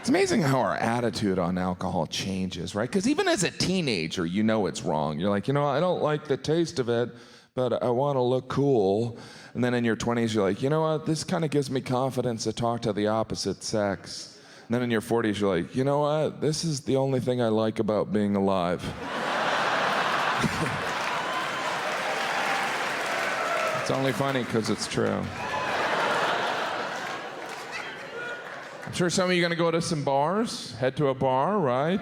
It's amazing how our attitude on alcohol changes, right? Because even as a teenager, you know it's wrong. You're like, I don't like the taste of it, but I want to look cool. And then in your 20s, you're like, you know what? This kind of gives me confidence to talk to the opposite sex. And then in your 40s, you're like, you know what? This is the only thing I like about being alive. It's only funny because it's true. I'm sure some of you are going to go to some bars, head to a bar, right?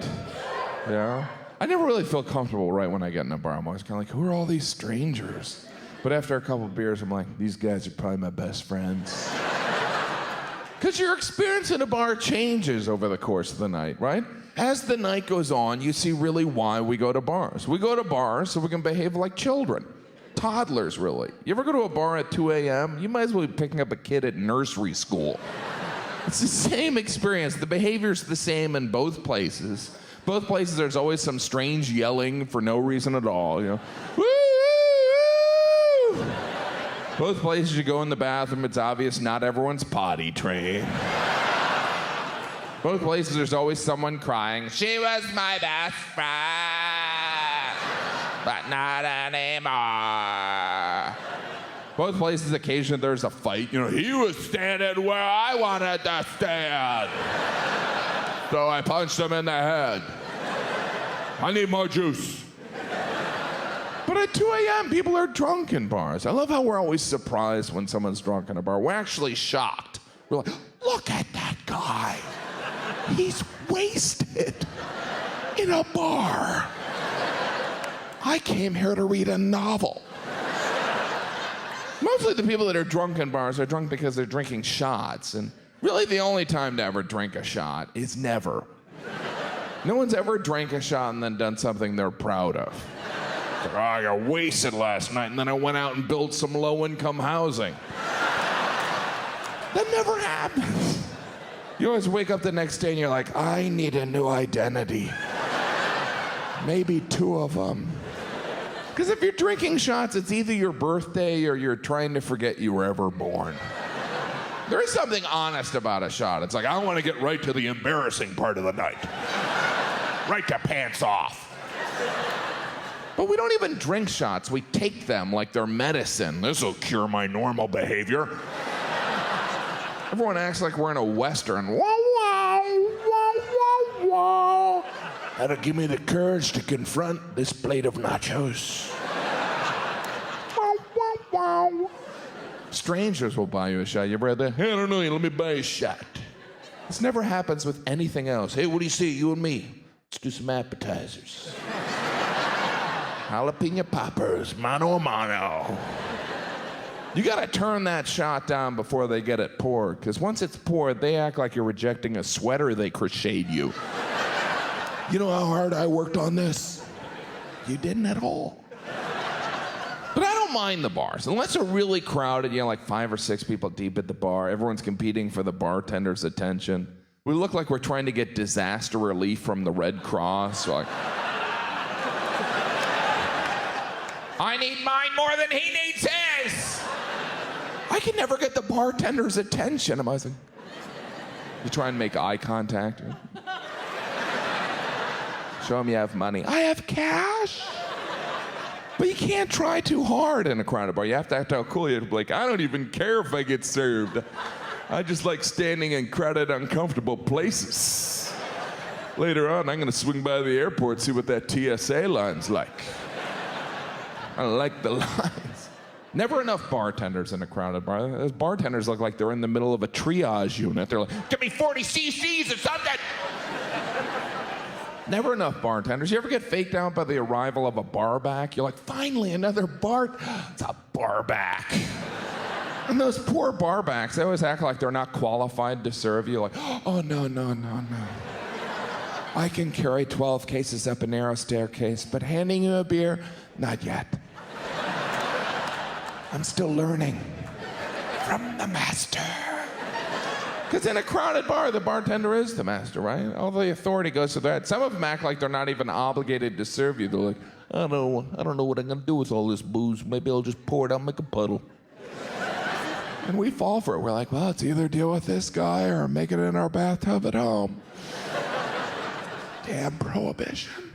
Yeah. I never really feel comfortable right when I get in a bar. I'm always kind of like, who are all these strangers? But after a couple of beers, I'm like, these guys are probably my best friends. Because your experience in a bar changes over the course of the night, right? As the night goes on, you see really why we go to bars. We go to bars so we can behave like children. Toddlers, really. You ever go to a bar at 2 a.m.? You might as well be picking up a kid at nursery school. It's the same experience. The behavior's the same in both places. Both places, there's always some strange yelling for no reason at all. Woo! Both places, you go in the bathroom, it's obvious not everyone's potty trained. Both places, there's always someone crying, she was my best friend, but not anymore. Both places, occasionally there's a fight. He was standing where I wanted to stand. So I punched him in the head. I need more juice. But at 2 a.m., people are drunk in bars. I love how we're always surprised when someone's drunk in a bar. We're actually shocked. We're like, look at that guy. He's wasted in a bar. I came here to read a novel. Mostly the people that are drunk in bars are drunk because they're drinking shots. And really the only time to ever drink a shot is never. No one's ever drank a shot and then done something they're proud of. Like, oh, I got wasted last night and then I went out and built some low-income housing. That never happens. You always wake up the next day and you're like, I need a new identity. Maybe 2 of them. Because if you're drinking shots, it's either your birthday or you're trying to forget you were ever born. There is something honest about a shot. It's like, I want to get right to the embarrassing part of the night. Right to pants off. But we don't even drink shots. We take them like they're medicine. This'll cure my normal behavior. Everyone acts like we're in a Western. Wow, wow, wow, wow, wow. That'll give me the courage to confront this plate of nachos. Wow, wow, wow. Strangers will buy you a shot. You ever had that? Hey, I don't know you. Let me buy you a shot. This never happens with anything else. Hey, what do you see? You and me. Let's do some appetizers. Jalapeno poppers, mano a mano. You gotta turn that shot down before they get it poured, because once it's poured, they act like you're rejecting a sweater they crocheted you. You know how hard I worked on this? You didn't at all. But I don't mind the bars. Unless they're really crowded, like 5 or 6 people deep at the bar. Everyone's competing for the bartender's attention. We look like we're trying to get disaster relief from the Red Cross. Like, I need mine more than he needs his. I can never get the bartender's attention. I'm always like, you try and make eye contact. Show him you have money. I have cash. But you can't try too hard in a crowded bar. You have to act how cool you are. Like, I don't even care if I get served. I just like standing in crowded, uncomfortable places. Later on, I'm gonna swing by the airport, see what that TSA line's like. I like the lines. Never enough bartenders in a crowded bar. Those bartenders look like they're in the middle of a triage unit. They're like, give me 40 cc's or something. Never enough bartenders. You ever get faked out by the arrival of a barback? You're like, finally, another bar. It's a barback. And those poor barbacks, they always act like they're not qualified to serve you. Like, oh, no, no, no, no. I can carry 12 cases up a narrow staircase, but handing you a beer, not yet. I'm still learning from the master. Because in a crowded bar, the bartender is the master, right? All the authority goes to that. Some of them act like they're not even obligated to serve you. They're like, I don't know what I'm gonna do with all this booze. Maybe I'll just pour it out and make a puddle. And we fall for it. We're like, well, it's either deal with this guy or make it in our bathtub at home. Damn prohibition.